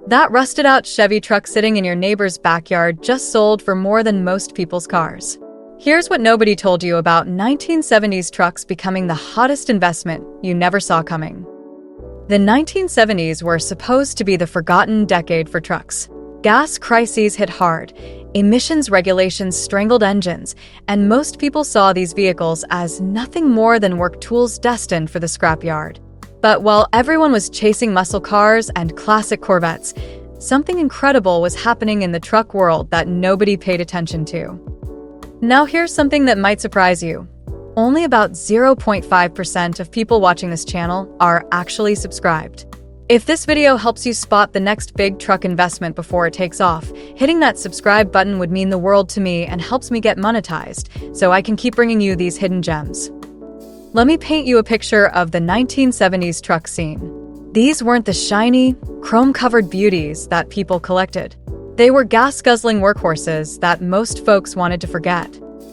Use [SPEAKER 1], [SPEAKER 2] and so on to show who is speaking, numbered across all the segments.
[SPEAKER 1] That rusted-out Chevy truck sitting in your neighbor's backyard just sold for more than most people's cars. Here's what nobody told you about 1970s trucks becoming the hottest investment you never saw coming. The 1970s were supposed to be the forgotten decade for trucks. Gas crises hit hard, emissions regulations strangled engines, and most people saw these vehicles as nothing more than work tools destined for the scrapyard. But while everyone was chasing muscle cars and classic Corvettes, something incredible was happening in the truck world that nobody paid attention to. Now here's something that might surprise you. Only about 0.5% of people watching this channel are actually subscribed. If this video helps you spot the next big truck investment before it takes off, hitting that subscribe button would mean the world to me and helps me get monetized, so I can keep bringing you these hidden gems. Let me paint you a picture of the 1970s truck scene. These weren't the shiny, chrome-covered beauties that people collected. They were gas-guzzling workhorses that most folks wanted to forget.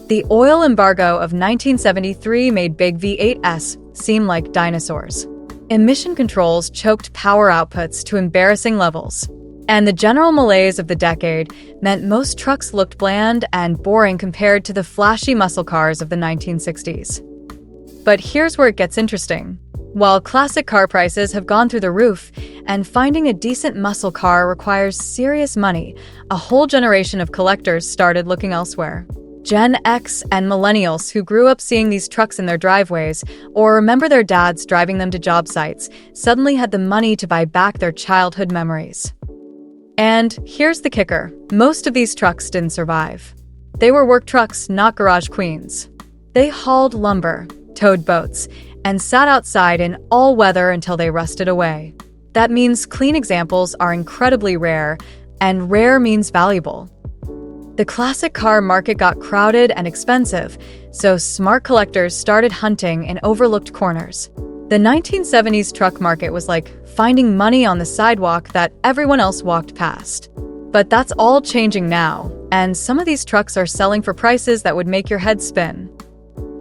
[SPEAKER 1] The oil embargo of 1973 made big V8s seem like dinosaurs. Emission controls choked power outputs to embarrassing levels. And the general malaise of the decade meant most trucks looked bland and boring compared to the flashy muscle cars of the 1960s. But here's where it gets interesting. While classic car prices have gone through the roof, and finding a decent muscle car requires serious money, a whole generation of collectors started looking elsewhere. Gen X and millennials who grew up seeing these trucks in their driveways or remember their dads driving them to job sites suddenly had the money to buy back their childhood memories. And here's the kicker. Most of these trucks didn't survive. They were work trucks, not garage queens. They hauled lumber, towed boats, and sat outside in all weather until they rusted away. That means clean examples are incredibly rare, and rare means valuable. The classic car market got crowded and expensive, so smart collectors started hunting in overlooked corners. The 1970s truck market was like finding money on the sidewalk that everyone else walked past. But that's all changing now, and some of these trucks are selling for prices that would make your head spin.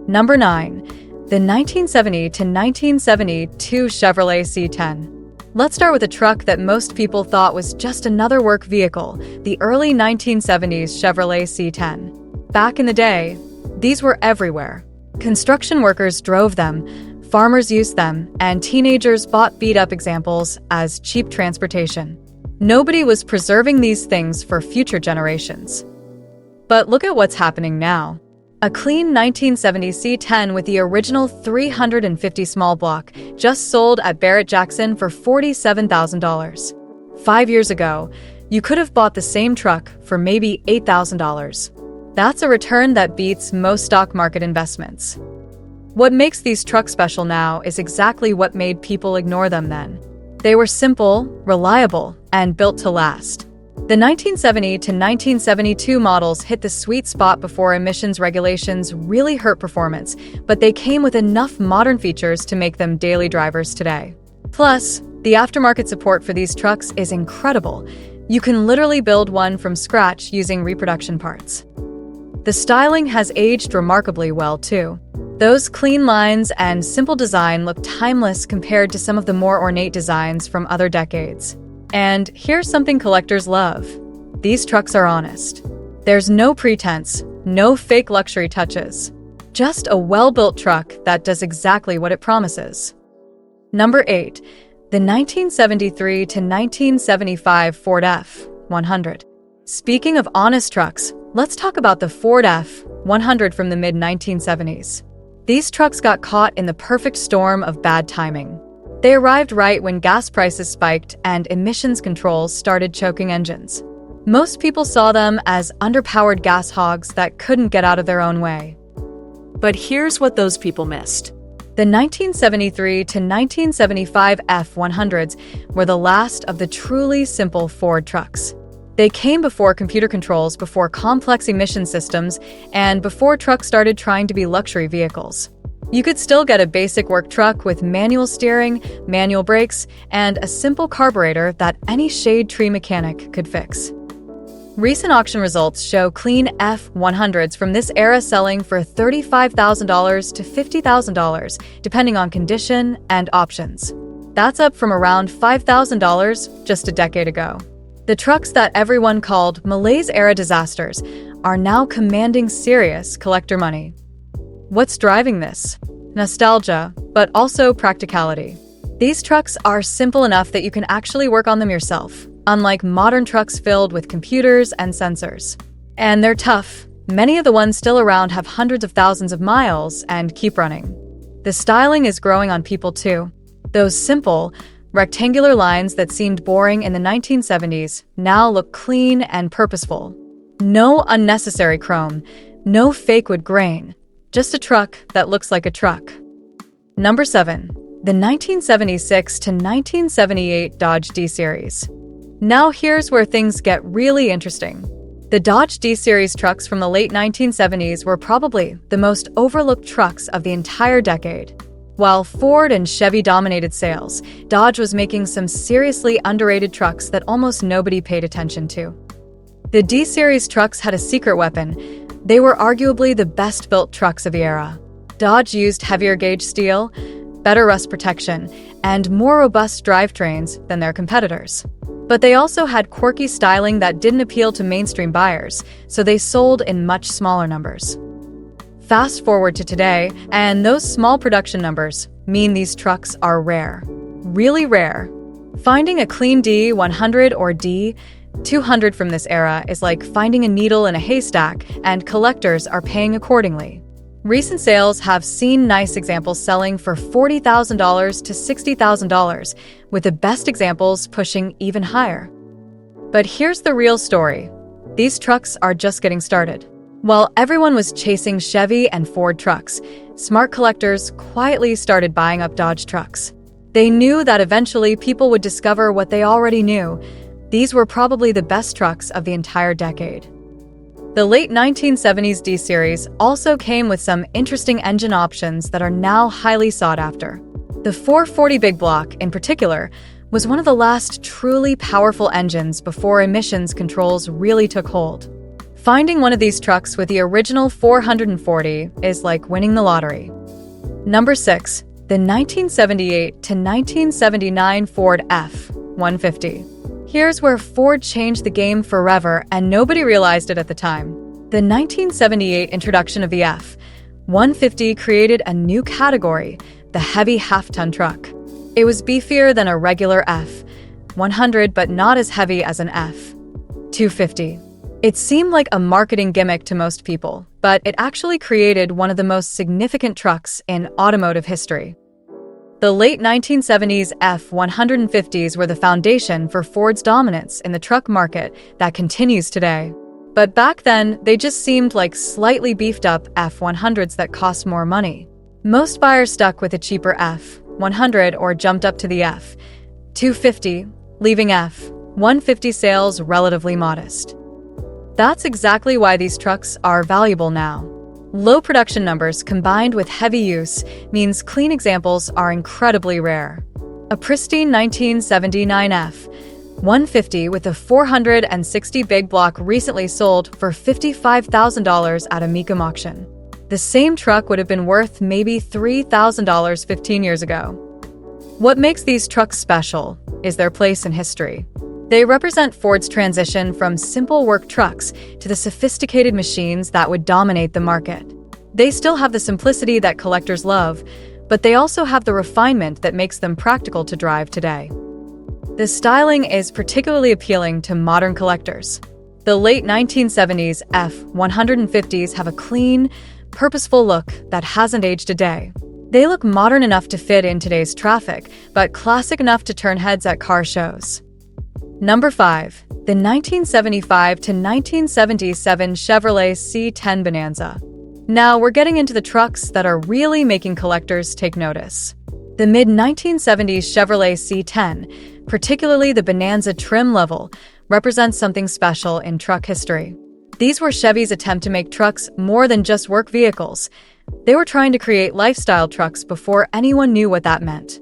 [SPEAKER 1] Number 9. The 1970 to 1972 Chevrolet C10. Let's start with a truck that most people thought was just another work vehicle, the early 1970s Chevrolet C10. Back in the day, these were everywhere. Construction workers drove them, farmers used them, and teenagers bought beat-up examples as cheap transportation. Nobody was preserving these things for future generations. But look at what's happening now. A clean 1970 C10 with the original 350 small block just sold at Barrett-Jackson for $47,000. 5 years ago, you could have bought the same truck for maybe $8,000. That's a return that beats most stock market investments. What makes these trucks special now is exactly what made people ignore them then. They were simple, reliable, and built to last. The 1970 to 1972 models hit the sweet spot before emissions regulations really hurt performance, but they came with enough modern features to make them daily drivers today. Plus, the aftermarket support for these trucks is incredible. You can literally build one from scratch using reproduction parts. The styling has aged remarkably well, too. Those clean lines and simple design look timeless compared to some of the more ornate designs from other decades. And here's something collectors love. These trucks are honest. There's no pretense, no fake luxury touches. Just a well-built truck that does exactly what it promises. Number 8. The 1973 to 1975 Ford F-100. Speaking of honest trucks, let's talk about the Ford F-100 from the mid-1970s. These trucks got caught in the perfect storm of bad timing. They arrived right when gas prices spiked and emissions controls started choking engines. Most people saw them as underpowered gas hogs that couldn't get out of their own way.
[SPEAKER 2] But here's what those people missed.
[SPEAKER 1] The 1973 to 1975 F-100s were the last of the truly simple Ford trucks. They came before computer controls, before complex emission systems, and before trucks started trying to be luxury vehicles. You could still get a basic work truck with manual steering, manual brakes, and a simple carburetor that any shade tree mechanic could fix. Recent auction results show clean F-100s from this era selling for $35,000 to $50,000, depending on condition and options. That's up from around $5,000 just a decade ago. The trucks that everyone called Malaise-era disasters are now commanding serious collector money. What's driving this? Nostalgia, but also practicality. These trucks are simple enough that you can actually work on them yourself, unlike modern trucks filled with computers and sensors. And they're tough. Many of the ones still around have hundreds of thousands of miles and keep running. The styling is growing on people too. Those simple, rectangular lines that seemed boring in the 1970s now look clean and purposeful. No unnecessary chrome, no fake wood grain, just a truck that looks like a truck. Number 7. The 1976 to 1978 Dodge D-Series. Now here's where things get really interesting. The Dodge D-Series trucks from the late 1970s were probably the most overlooked trucks of the entire decade. While Ford and Chevy dominated sales, Dodge was making some seriously underrated trucks that almost nobody paid attention to. The D-Series trucks had a secret weapon. They were arguably the best-built trucks of the era. Dodge used heavier gauge steel, better rust protection, and more robust drivetrains than their competitors. But they also had quirky styling that didn't appeal to mainstream buyers, so they sold in much smaller numbers. Fast forward to today, and those small production numbers mean these trucks are rare. Really rare. Finding a clean D100 or D200 from this era is like finding a needle in a haystack, and collectors are paying accordingly. Recent sales have seen nice examples selling for $40,000 to $60,000, with the best examples pushing even higher. But here's the real story. These trucks are just getting started. While everyone was chasing Chevy and Ford trucks, smart collectors quietly started buying up Dodge trucks. They knew that eventually people would discover what they already knew. These were probably the best trucks of the entire decade. The late 1970s D-Series also came with some interesting engine options that are now highly sought after. The 440 Big Block, in particular, was one of the last truly powerful engines before emissions controls really took hold. Finding one of these trucks with the original 440 is like winning the lottery. Number 6. The 1978 to 1979 Ford F-150. Here's where Ford changed the game forever and nobody realized it at the time. The 1978 introduction of the F-150 created a new category, the heavy half-ton truck. It was beefier than a regular F-100 but not as heavy as an F-250. It seemed like a marketing gimmick to most people, but it actually created one of the most significant trucks in automotive history. The late 1970s F-150s were the foundation for Ford's dominance in the truck market that continues today. But back then, they just seemed like slightly beefed-up F-100s that cost more money. Most buyers stuck with a cheaper F-100 or jumped up to the F-250, leaving F-150 sales relatively modest. That's exactly why these trucks are valuable now. Low production numbers combined with heavy use means clean examples are incredibly rare. A pristine 1979 F-150 with a 460 Big Block recently sold for $55,000 at a Mecum auction. The same truck would have been worth maybe $3,000 15 years ago. What makes these trucks special is their place in history. They represent Ford's transition from simple work trucks to the sophisticated machines that would dominate the market. They still have the simplicity that collectors love, but they also have the refinement that makes them practical to drive today. The styling is particularly appealing to modern collectors. The late 1970s F-150s have a clean, purposeful look that hasn't aged a day. They look modern enough to fit in today's traffic, but classic enough to turn heads at car shows. Number 5. The 1975 to 1977 Chevrolet C10 Bonanza. Now we're getting into the trucks that are really making collectors take notice. The mid-1970s Chevrolet C10, particularly the Bonanza trim level, represents something special in truck history. These were Chevy's attempt to make trucks more than just work vehicles. They were trying to create lifestyle trucks before anyone knew what that meant.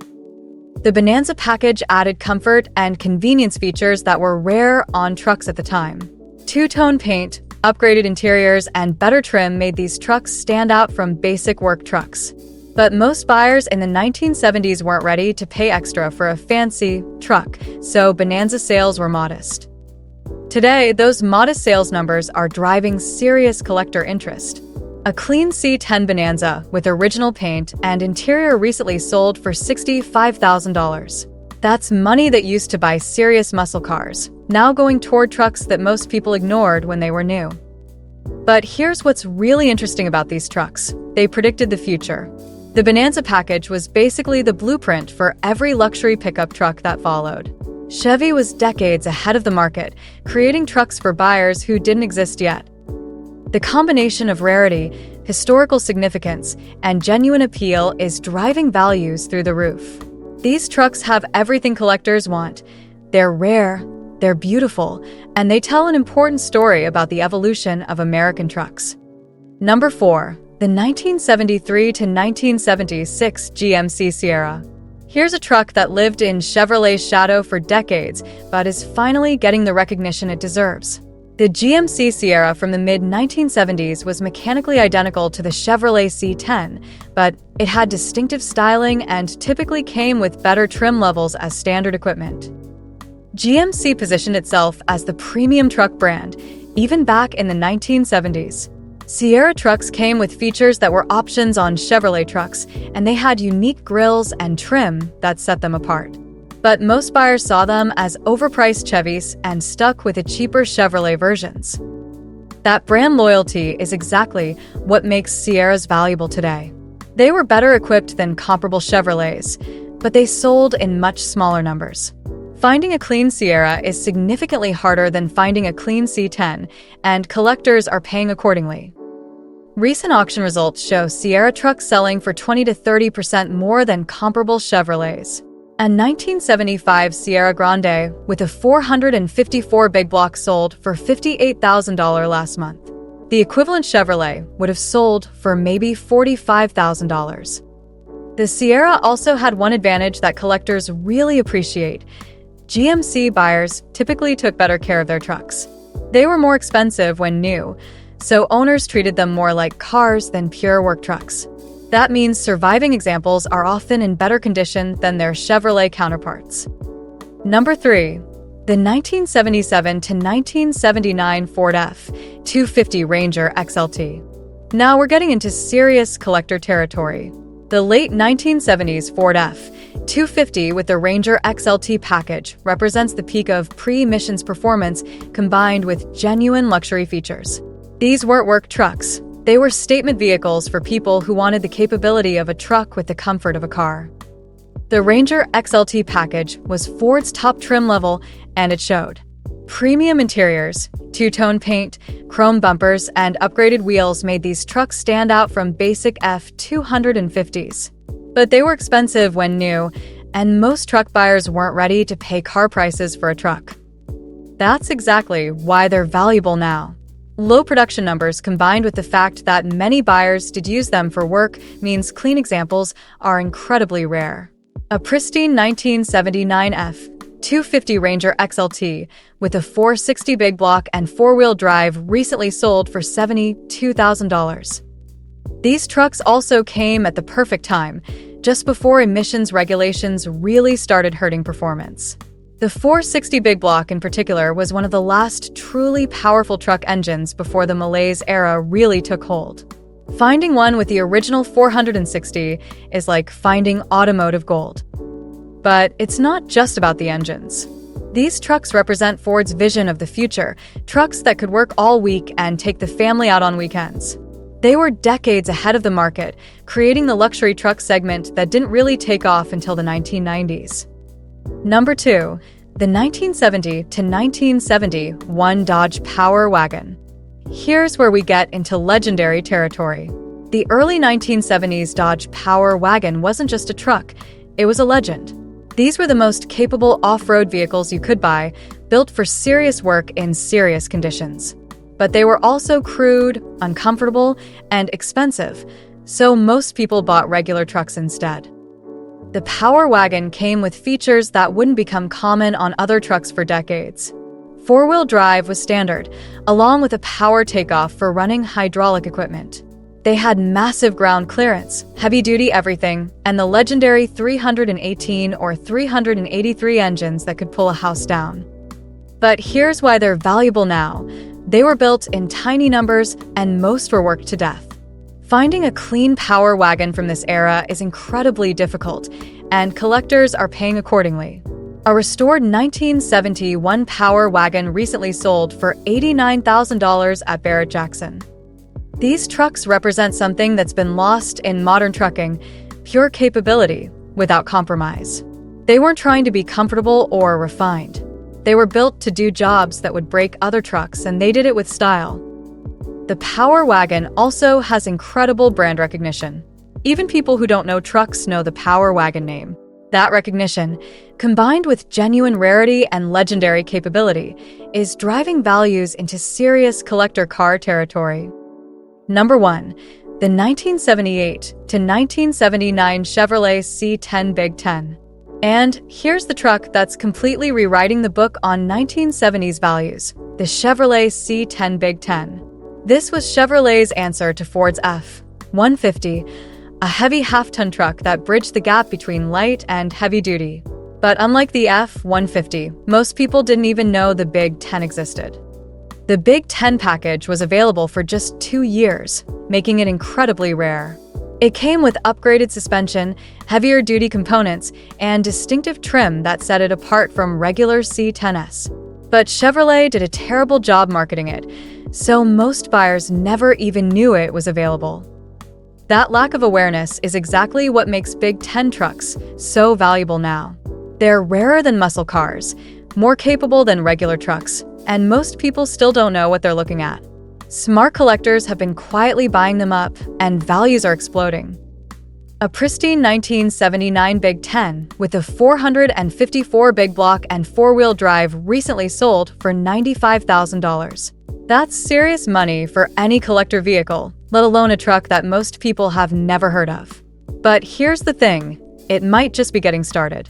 [SPEAKER 1] The Bonanza package added comfort and convenience features that were rare on trucks at the time. Two-tone paint, upgraded interiors, and better trim made these trucks stand out from basic work trucks. But most buyers in the 1970s weren't ready to pay extra for a fancy truck, so Bonanza sales were modest. Today, those modest sales numbers are driving serious collector interest. A clean C10 Bonanza with original paint and interior recently sold for $65,000. That's money that used to buy serious muscle cars, now going toward trucks that most people ignored when they were new. But here's what's really interesting about these trucks. They predicted the future. The Bonanza package was basically the blueprint for every luxury pickup truck that followed. Chevy was decades ahead of the market, creating trucks for buyers who didn't exist yet. The combination of rarity, historical significance, and genuine appeal is driving values through the roof. These trucks have everything collectors want. They're rare, they're beautiful, and they tell an important story about the evolution of American trucks. Number 4. The 1973 to 1976 GMC Sierra. Here's a truck that lived in Chevrolet's shadow for decades, but is finally getting the recognition it deserves. The GMC Sierra from the mid-1970s was mechanically identical to the Chevrolet C10, but it had distinctive styling and typically came with better trim levels as standard equipment. GMC positioned itself as the premium truck brand, even back in the 1970s. Sierra trucks came with features that were options on Chevrolet trucks, and they had unique grills and trim that set them apart. But most buyers saw them as overpriced Chevys and stuck with the cheaper Chevrolet versions. That brand loyalty is exactly what makes Sierras valuable today. They were better equipped than comparable Chevrolets, but they sold in much smaller numbers. Finding a clean Sierra is significantly harder than finding a clean C10, and collectors are paying accordingly. Recent auction results show Sierra trucks selling for 20 to 30% more than comparable Chevrolets. A 1975 Sierra Grande with a 454 big block sold for $58,000 last month. The equivalent Chevrolet would have sold for maybe $45,000. The Sierra also had one advantage that collectors really appreciate. GMC buyers typically took better care of their trucks. They were more expensive when new, so owners treated them more like cars than pure work trucks. That means surviving examples are often in better condition than their Chevrolet counterparts. Number 3. The 1977 to 1979 Ford F-250 Ranger XLT. Now we're getting into serious collector territory. The late 1970s Ford F-250 with the Ranger XLT package represents the peak of pre-emissions performance combined with genuine luxury features. These weren't work trucks. They were statement vehicles for people who wanted the capability of a truck with the comfort of a car. The Ranger XLT package was Ford's top trim level, and it showed. Premium interiors, two-tone paint, chrome bumpers, and upgraded wheels made these trucks stand out from basic F-250s. But they were expensive when new, and most truck buyers weren't ready to pay car prices for a truck. That's exactly why they're valuable now. Low production numbers combined with the fact that many buyers did use them for work means clean examples are incredibly rare. A pristine 1979 F-250 Ranger XLT with a 460 big block and four-wheel drive recently sold for $72,000. These trucks also came at the perfect time, just before emissions regulations really started hurting performance. The 460 big block in particular was one of the last truly powerful truck engines before the malaise era really took hold. Finding one with the original 460 is like finding automotive gold. But it's not just about the engines. These trucks represent Ford's vision of the future, trucks that could work all week and take the family out on weekends. They were decades ahead of the market, creating the luxury truck segment that didn't really take off until the 1990s. Number 2. The 1970 to 1971 Dodge Power Wagon. Here's where we get into legendary territory. The early 1970s Dodge Power Wagon wasn't just a truck, it was a legend. These were the most capable off-road vehicles you could buy, built for serious work in serious conditions. But they were also crude, uncomfortable, and expensive, so most people bought regular trucks instead. The Power Wagon came with features that wouldn't become common on other trucks for decades. Four-wheel drive was standard, along with a power takeoff for running hydraulic equipment. They had massive ground clearance, heavy-duty everything, and the legendary 318 or 383 engines that could pull a house down. But here's why they're valuable now. They were built in tiny numbers, and most were worked to death. Finding a clean power wagon from this era is incredibly difficult, and collectors are paying accordingly. A restored 1971 Power Wagon recently sold for $89,000 at Barrett-Jackson. These trucks represent something that's been lost in modern trucking: pure capability without compromise. They weren't trying to be comfortable or refined. They were built to do jobs that would break other trucks, and they did it with style. The Power Wagon also has incredible brand recognition. Even people who don't know trucks know the Power Wagon name. That recognition, combined with genuine rarity and legendary capability, is driving values into serious collector car territory. Number 1. The 1978 to 1979 Chevrolet C10 Big 10. And here's the truck that's completely rewriting the book on 1970s values: the Chevrolet C10 Big 10. This was Chevrolet's answer to Ford's F-150, a heavy half-ton truck that bridged the gap between light and heavy duty. But unlike the F-150, most people didn't even know the Big 10 existed. The Big 10 package was available for just 2 years, making it incredibly rare. It came with upgraded suspension, heavier-duty components, and distinctive trim that set it apart from regular C10s. But Chevrolet did a terrible job marketing it, so most buyers never even knew it was available. That lack of awareness is exactly what makes Big 10 trucks so valuable now. They're rarer than muscle cars, more capable than regular trucks, and most people still don't know what they're looking at. Smart collectors have been quietly buying them up, and values are exploding. A pristine 1979 Big 10 with a 454 big block and four-wheel drive recently sold for $95,000. That's serious money for any collector vehicle, let alone a truck that most people have never heard of. But here's the thing, it might just be getting started.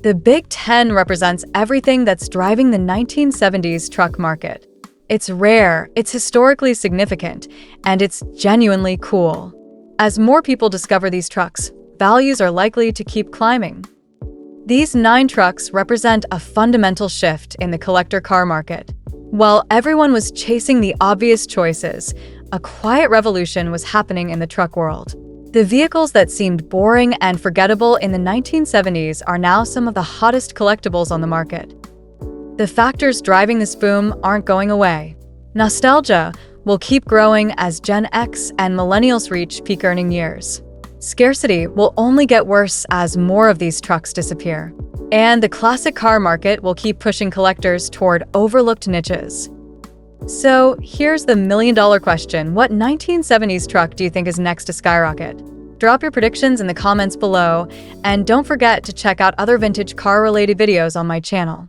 [SPEAKER 1] The Big 10 represents everything that's driving the 1970s truck market. It's rare, it's historically significant, and it's genuinely cool. As more people discover these trucks, values are likely to keep climbing. These 9 trucks represent a fundamental shift in the collector car market. While everyone was chasing the obvious choices, a quiet revolution was happening in the truck world. The vehicles that seemed boring and forgettable in the 1970s are now some of the hottest collectibles on the market. The factors driving this boom aren't going away. Nostalgia will keep growing as Gen X and millennials reach peak earning years. Scarcity will only get worse as more of these trucks disappear. And the classic car market will keep pushing collectors toward overlooked niches. So here's the million-dollar question: what 1970s truck do you think is next to skyrocket? Drop your predictions in the comments below, and don't forget to check out other vintage car-related videos on my channel.